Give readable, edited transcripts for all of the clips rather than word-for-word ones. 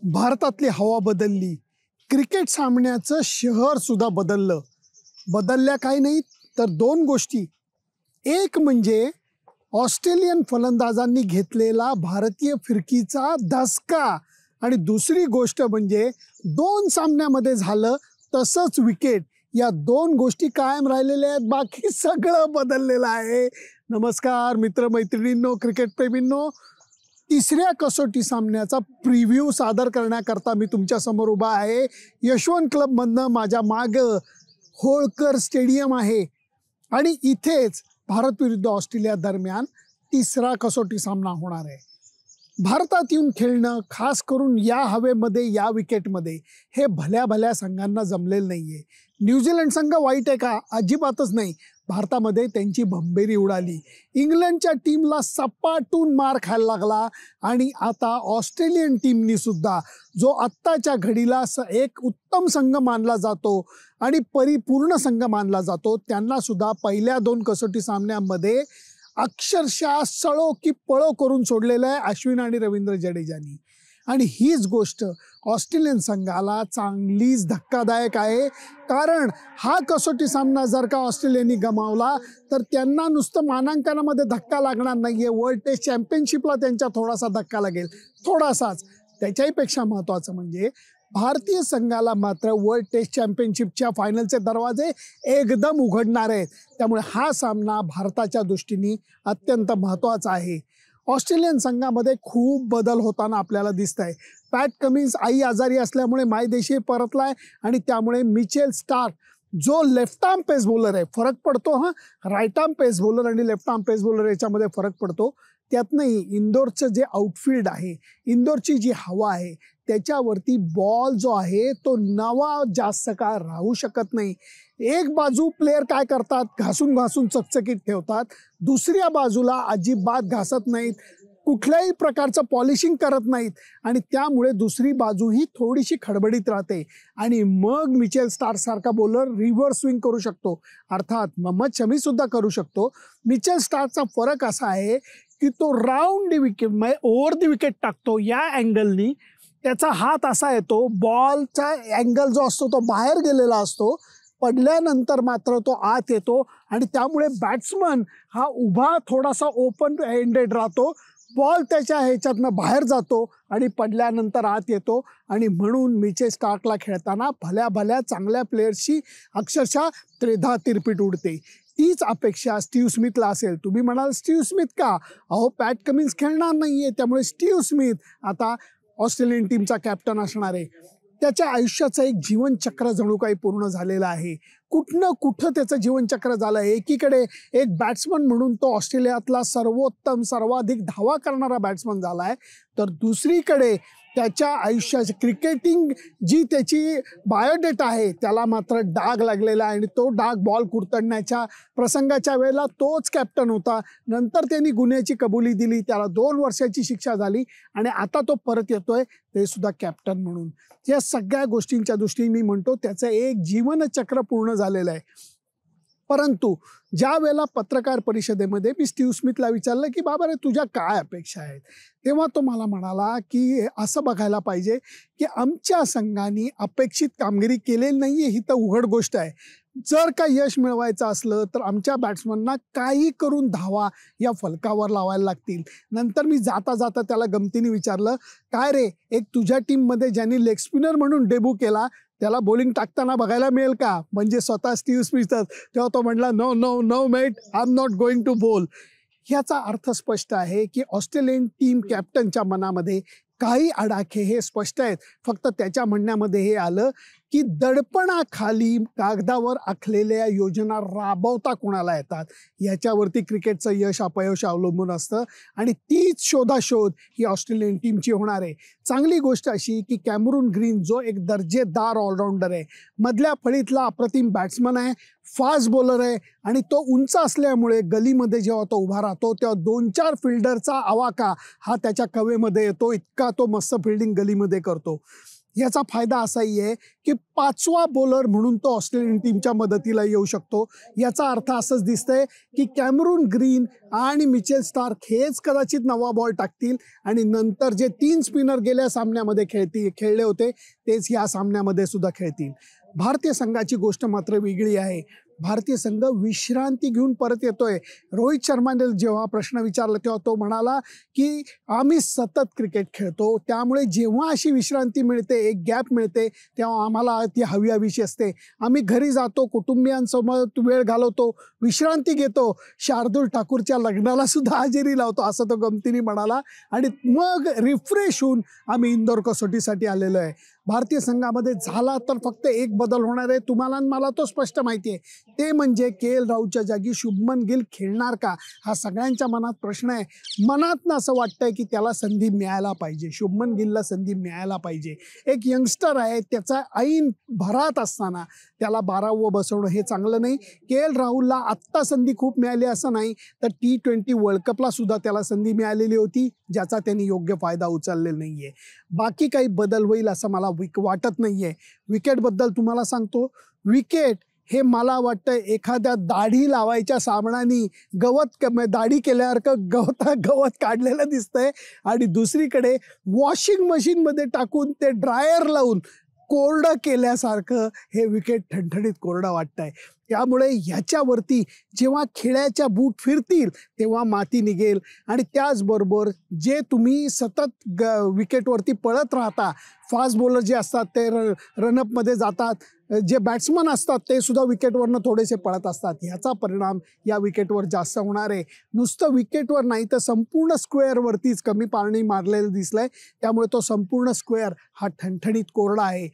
भारतातली हवा बदलली. क्रिकेट सामन्याचं शहर सुद्धा बदललं. बदलल्या काही नाही तर दोन गोष्टी. एक म्हणजे ऑस्ट्रेलियन फलंदाजांनी घेतलेला भारतीय फिरकीचा धसका आणि दुसरी गोष्ट म्हणजे दोन सामन्यामध्ये झालं तसंच विकेट. या दोन गोष्टी कायम राहिलेल्या आहेत, बाकी सगळं बदललेलं आहे. नमस्कार मित्रमैत्रिणींनो, क्रिकेट प्रेमींनो. तिसऱ्या कसोटी सामन्याचा प्रिव्ह्यू सादर करण्याकरता मी तुमच्यासमोर उभा आहे. यशवंत क्लबमधनं माझ्या मागं होळकर स्टेडियम आहे आणि इथेच भारत विरुद्ध ऑस्ट्रेलिया दरम्यान तिसरा कसोटी सामना होणार आहे. भारतात येऊन खेळणं, खास करून या हवेमध्ये, या विकेटमध्ये, हे भल्या भल्या संघांना जमलेलं नाही आहे. न्यूझीलंड संघ वाईट आहे का? अजिबातच नाही. भारतामध्ये त्यांची भंबेरी उडाली. इंग्लंडच्या टीमला सपाटून मार खायला लागला आणि आता ऑस्ट्रेलियन टीमनी सुद्धा, जो आत्ताच्या घडीला एक उत्तम संघ मानला जातो आणि परिपूर्ण संघ मानला जातो, त्यांना सुद्धा पहिल्या दोन कसोटी सामन्यांमध्ये अक्षरशः सळो की पळो करून सोडलेलं आहे अश्विन आणि रवींद्र जडेजानी. आणि हीच गोष्ट ऑस्ट्रेलियन संघाला चांगलीच धक्कादायक आहे, कारण हा कसोटी सामना जर का ऑस्ट्रेलियानी गमावला तर त्यांना नुसतं मानांकनामध्ये धक्का लागणार नाही आहे, वर्ल्ड टेस्ट चॅम्पियनशिपला त्यांच्या थोडासा धक्का लागेल, थोडासाच. त्याच्याही पेक्षा महत्त्वाचं म्हणजे भारतीय संघाला मात्र वर्ल्ड टेस्ट चॅम्पियनशिपच्या फायनलचे दरवाजे एकदम उघडणार आहेत. त्यामुळे हा सामना भारताच्या दृष्टीने अत्यंत महत्त्वाचा आहे. ऑस्ट्रेलियन संघामध्ये खूप बदल होताना आपल्याला दिसत आहे. पॅट कमिन्स आई आजारी असल्यामुळे मायदेशी परतलाय आणि त्यामुळे मिचेल स्टार्क, जो लेफ्ट आर्म पेस बॉलर आहे, फरक पडतो. राईट आर्म पेस बॉलर आणि लेफ्ट आर्म पेस बॉलर याच्यामध्ये फरक पडतो. त्यातनंही इंदोरचं जे आउटफील्ड आहे, इंदोरची जी हवा आहे, त्याच्यावरती बॉल जो आहे तो नवा जास्त काळ राहू शकत नाही. एक बाजू प्लेयर काय करतात, घासून घासून चकचकीत ठेवतात, दुसऱ्या बाजूला अजिबात घासत नाहीत, कुठल्याही प्रकारचं पॉलिशिंग करत नाहीत आणि त्यामुळे दुसरी बाजू ही थोडीशी खडबडीत राहते आणि मग मिचेल स्टार्क सारखा बॉलर रिव्हर्स स्विंग करू शकतो, अर्थात मोहम्मद शमी सुद्धा करू शकतो. मिचेल स्टार्कचा फरक असा आहे की तो राऊंड दी विकेट म्हणजे ओव्हर दी विकेट टाकतो. या अँगलनी त्याचा हात असा येतो, बॉलचा अँगल जो असतो तो बाहेर गेलेला असतो, पडल्यानंतर मात्र तो आत येतो आणि त्यामुळे बॅट्समन हा उभा थोडासा ओपन एंडेड राहतो, बॉल त्याच्या ह्याच्यातनं बाहेर जातो आणि पडल्यानंतर आत येतो. आणि म्हणून मिचेल स्टार्कला खेळताना भल्या भल्या चांगल्या प्लेयर्सची अक्षरशः त्रेधा तिरपीट उडते. तीच अपेक्षा स्टीव्ह स्मिथला असेल. तुम्ही म्हणाल स्टीव्ह स्मिथ का? अहो, पॅट कमिन्स खेळणार नाही आहे, त्यामुळे स्टीव्ह स्मिथ आता ऑस्ट्रेलियन टीमचा कॅप्टन असणार आहे. त्याच्या आयुष्याचं एक जीवनचक्र जणू काही पूर्ण झालेलं आहे. कुठनं कुठं त्याचं जीवनचक्र झालं आहे. एकीकडे एक बॅट्समन म्हणून तो ऑस्ट्रेलियातला सर्वोत्तम, सर्वाधिक धावा करणारा बॅट्समन झाला आहे, तर दुसरीकडे त्याच्या आयुष्याची क्रिकेटिंग जी त्याची बायोडेटा आहे त्याला मात्र डाग लागलेला आहे आणि तो डाग बॉल कुरतडण्याच्या प्रसंगाच्या वेळेला तोच कॅप्टन होता. नंतर त्यांनी गुन्ह्याची कबुली दिली, त्याला 2 वर्षाची शिक्षा झाली आणि आता तो परत येतोय, ते सुद्धा कॅप्टन म्हणून. या सगळ्या गोष्टींच्या दृष्टीने मी म्हणतो त्याचं एक जीवनचक्र पूर्ण झालेलं आहे. परंतु ज्या वेळेला पत्रकार परिषदेमध्ये मी स्टीव्ह स्मिथला विचारलं की बाबा रे, तुझ्या काय अपेक्षा आहेत, तेव्हा तो मला म्हणाला की असं बघायला पाहिजे की आमच्या संघाने अपेक्षित कामगिरी केलेली नाही आहे, ही तर उघड गोष्ट आहे. जर का यश मिळवायचं असलं तर आमच्या बॅट्समनना काही करून धावा या फलकावर लावायला लागतील. नंतर मी जाता जाता त्याला गमतीने विचारलं, काय रे, एक तुझ्या टीममध्ये ज्यांनी लेग स्पिनर म्हणून डेब्यू केला त्याला बॉलिंग टाकताना बघायला मिळेल का? म्हणजे स्वतः स्टीव्ह स्मिथच. तेव्हा तो म्हणला, no no no mate, I am not going to bowl. ह्याचा अर्थ स्पष्ट आहे की ऑस्ट्रेलियन टीम कॅप्टनच्या मनामध्ये काही आडाखे हे स्पष्ट आहेत. फक्त त्याच्या म्हणण्यामध्ये हे आलं की दडपणाखाली कागदावर आखलेल्या योजना राबवता कोणाला येतात याच्यावरती क्रिकेटचं यश अपयश अवलंबून असतं आणि तीच शोधाशोध ही ऑस्ट्रेलियन टीमची होणार आहे. चांगली गोष्ट अशी की कॅमरून ग्रीन, जो एक दर्जेदार ऑलराऊंडर आहे, मधल्या फळीतला अप्रतिम बॅट्समन आहे, फास्ट बॉलर आहे आणि तो उंच असल्यामुळे गलीमध्ये जेव्हा तो उभा राहतो तेव्हा 2-4 फिल्डरचा आवाका हा त्याच्या कवेमध्ये येतो, इतका तो मस्त फिल्डिंग गलीमध्ये करतो. याचा फायदा असाही आहे की 5वा बॉलर म्हणून तो ऑस्ट्रेलियन टीमच्या मदतीला येऊ शकतो. याचा अर्थ असंच दिसतंय की कॅमरून ग्रीन आणि मिचेल स्टार्क हेच कदाचित 9वा बॉल टाकतील आणि नंतर जे 3 स्पिनर गेल्या सामन्यामध्ये खेळले होते तेच या सामन्यामध्ये सुद्धा खेळतील. भारतीय संघाची गोष्ट मात्र वेगळी आहे. भारतीय संघ विश्रांती घेऊन परत येतोय. रोहित शर्माने जेव्हा प्रश्न विचारला तेव्हा तो म्हणाला की आम्ही सतत क्रिकेट खेळतो, त्यामुळे जेव्हा अशी विश्रांती मिळते, एक गॅप मिळते, तेव्हा आम्हाला ती हवीशी असते. आम्ही घरी जातो, कुटुंबियांसोबत वेळ घालवतो, विश्रांती घेतो, शार्दूल ठाकूरच्या लग्नाला सुद्धा हजेरी लावतो, असं तो गमतीने म्हणाला. आणि मग रिफ्रेश होऊन आम्ही इंदोर कसोटीसाठी आलेलो आहे. भारतीय संघामध्ये झाला तर फक्त एक बदल होणार आहे, तुम्हाला आणि मला तो स्पष्ट माहिती आहे. ते म्हणजे KL राहुलच्या जागी शुभमन गिल खेळणार का, हा सगळ्यांच्या मनात प्रश्न आहे. मनातनं असं वाटतंय की त्याला संधी मिळायला पाहिजे, शुभमन गिलला संधी मिळायला पाहिजे. एक यंगस्टर आहे, त्याचा ऐन भरात असताना त्याला 12वं बसवणं हे चांगलं नाही. KL राहुलला आत्ता संधी खूप मिळाली असं नाही, तर T20 वर्ल्ड कपला सुद्धा त्याला संधी मिळालेली होती, ज्याचा त्यांनी योग्य फायदा उचललेला नाही आहे. बाकी काही बदल होईल असं मला वाटत नाही आहे. विकेटबद्दल तुम्हाला सांगतो, विकेट हे मला वाटतं एखाद्या दाढी लावायच्या साबणाने दाढी केल्यासारखं गवत काढलेलं दिसतंय आणि दुसरीकडे वॉशिंग मशीनमध्ये टाकून ते ड्रायर लावून कोरडं केल्यासारखं हे विकेट ठणठणीत कोरडं वाटतंय. त्यामुळे ह्याच्यावरती जेव्हा खेळाच्या बूट फिरतील तेव्हा माती निघेल आणि त्याचबरोबर जे तुम्ही सतत विकेटवरती पळत राहता, फास्ट बॉलर जे असतात ते रनअपमध्ये जातात, जे बॅट्समन असतात ते सुद्धा विकेटवरनं थोडेसे पळत असतात, ह्याचा परिणाम या विकेटवर जास्त होणार आहे. नुसतं विकेटवर नाही तर संपूर्ण स्क्वेअरवरतीच कमी पाणी मारलेलं दिसलंय. त्यामुळे तो संपूर्ण स्क्वेअर हा ठणठणीत कोरडा आहे.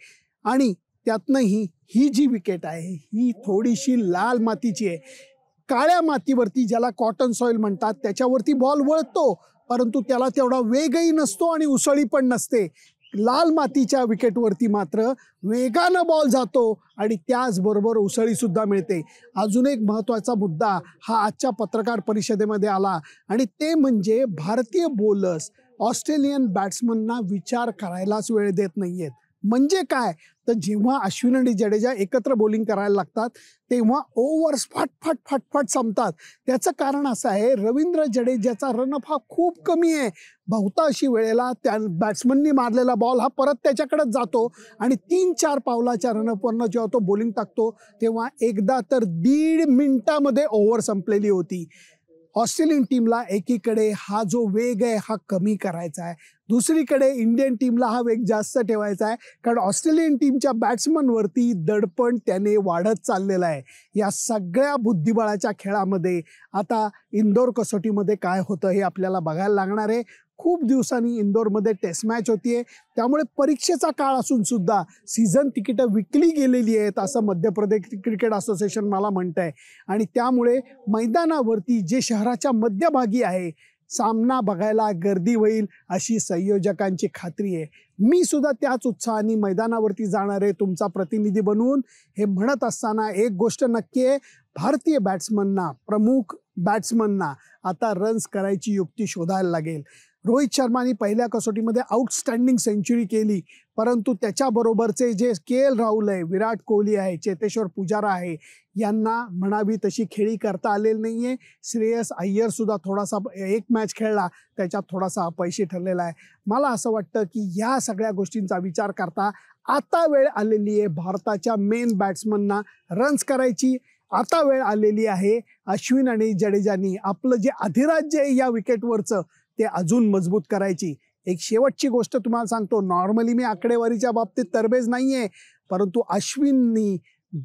आणि त्यातनंही ही जी विकेट आहे ही थोडीशी लाल मातीची आहे. काळ्या मातीवरती, ज्याला कॉटन सॉईल म्हणतात, त्याच्यावरती बॉल वळतो, परंतु त्याला तेवढा वेगही नसतो आणि उसळी पण नसते. लाल मातीच्या विकेटवरती मात्र वेगानं बॉल जातो आणि त्याचबरोबर उसळीसुद्धा मिळते. अजून एक महत्त्वाचा मुद्दा हा आजच्या पत्रकार परिषदेमध्ये आला आणि ते म्हणजे भारतीय बॉलर्स ऑस्ट्रेलियन बॅट्समनना विचार करायलाच वेळ देत नाही आहेत. म्हणजे काय, तर जेव्हा अश्विन आणि जडेजा एकत्र बॉलिंग करायला लागतात तेव्हा ओव्हर्स फाट संपतात. त्याचं कारण असं आहे, रवींद्र जडेजाचा रनअप हा खूप कमी आहे. बहुतांशी वेळेला त्या बॅट्समननी मारलेला बॉल हा परत त्याच्याकडेच जातो आणि 3-4 पावलाच्या रनअपवरनं जेव्हा तो बॉलिंग टाकतो तेव्हा एकदा तर 1.5 मिनिटामध्ये ओव्हर संपलेली होती. ऑस्ट्रेलियन टीमला एकीकडे हा जो वेग आहे हा कमी करायचा आहे, दुसरीकडे इंडियन टीमला हा वेग जास्त ठेवायचा आहे, कारण ऑस्ट्रेलियन टीमच्या बॅट्समनवरती दडपण त्याने वाढत चाललेलं आहे. या सगळ्या बुद्धिबळाच्या खेळामध्ये आता इंदोर कसोटीमध्ये काय होतं हे आपल्याला बघायला लागणार आहे. खूप दिवसांनी इंदोरमध्ये टेस्ट मॅच होतीये, त्यामुळे परीक्षेचा काळ असून सुद्धा सीझन तिकीटं विकली गेलेली आहेत असं मध्य प्रदेश क्रिकेट असोसिएशन मला म्हणतंय. आणि त्यामुळे मैदानावरती जे शहराच्या मध्यभागी आहे, सामना बघायला गर्दी होईल अशी संयोजकांची खात्री आहे. मी सुद्धा त्याच उत्साहाने मैदानावरती जाणार आहे तुमचा प्रतिनिधी बनवून. हे म्हणत असताना एक गोष्ट नक्की आहे, भारतीय बॅट्समनना, प्रमुख बॅट्समनना आता रन्स करायची युक्ती शोधायला लागेल. रोहित शर्माने पहिल्या कसोटीमध्ये आउटस्टँडिंग सेंचुरी केली, परंतु त्याच्याबरोबरचे जे KL राहुल आहे, विराट कोहली आहे, चेतेश्वर पुजारा आहे, यांना म्हणावी तशी खेळी करता आलेली नाही आहे. श्रेयस अय्यर सुद्धा थोडासा एक मॅच खेळला, त्याच्यात थोडासा अपयशी ठरलेला आहे. मला असं वाटतं की या सगळ्या गोष्टींचा विचार करता आता वेळ आलेली आहे भारताच्या मेन बॅट्समनना रन्स करायची. आता वेळ आलेली आहे अश्विन आणि जडेजानी आपलं जे अधिराज्य आहे या विकेटवरचं ते अजून मजबूत करायची. एक शेवटची गोष्ट तुम्हाला सांगतो, नॉर्मली मी आकडेवारीच्या बाबतीत तरबेज नाहीये, परंतु अश्विननी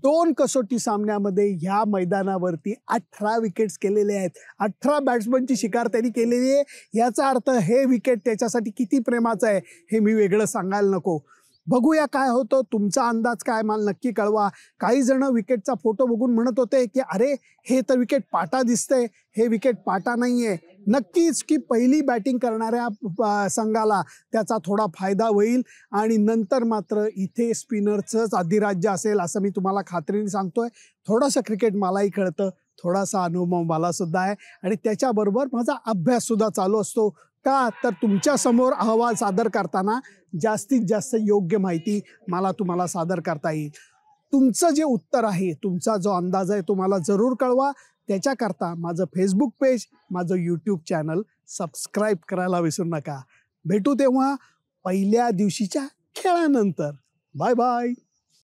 2 कसोटी सामन्यामध्ये ह्या मैदानावरती 18 विकेट्स केलेले आहेत. 18 बॅट्समनची शिकार त्यांनी केलेली आहे. याचा अर्थ हे विकेट त्याच्यासाठी किती प्रेमाचं आहे हे मी वेगळं सांगायला नको. बघूया काय होतं. तुमचा अंदाज काय मला नक्की कळवा. काही जण विकेटचा फोटो बघून म्हणत होते की अरे हे तर विकेट पाटा दिसतंय, हे विकेट पाटा नाहीये. नक्कीच की पहिली बॅटिंग करणाऱ्या संघाला त्याचा थोडा फायदा होईल आणि नंतर मात्र इथे स्पिनरचंच अधिराज्य असेल असं मी तुम्हाला खात्रीने सांगतोय. थोडंसं क्रिकेट मलाही कळतं, थोडासा अनुभव मला सुद्धा आहे आणि त्याच्याबरोबर माझा अभ्यास सुद्धा चालू असतो. का तर तुमच्यासमोर अहवाल सादर करताना जास्तीत जास्त योग्य माहिती मला तुम्हाला सादर करता येईल. तुमचं जे उत्तर आहे, तुमचा जो अंदाज आहे तो मला जरूर कळवा. त्याच्याकरता माझं फेसबुक पेज, माझं यूट्यूब चॅनल सबस्क्राईब करायला विसरू नका. भेटू तेव्हा पहिल्या दिवशीच्या खेळानंतर. Bye bye.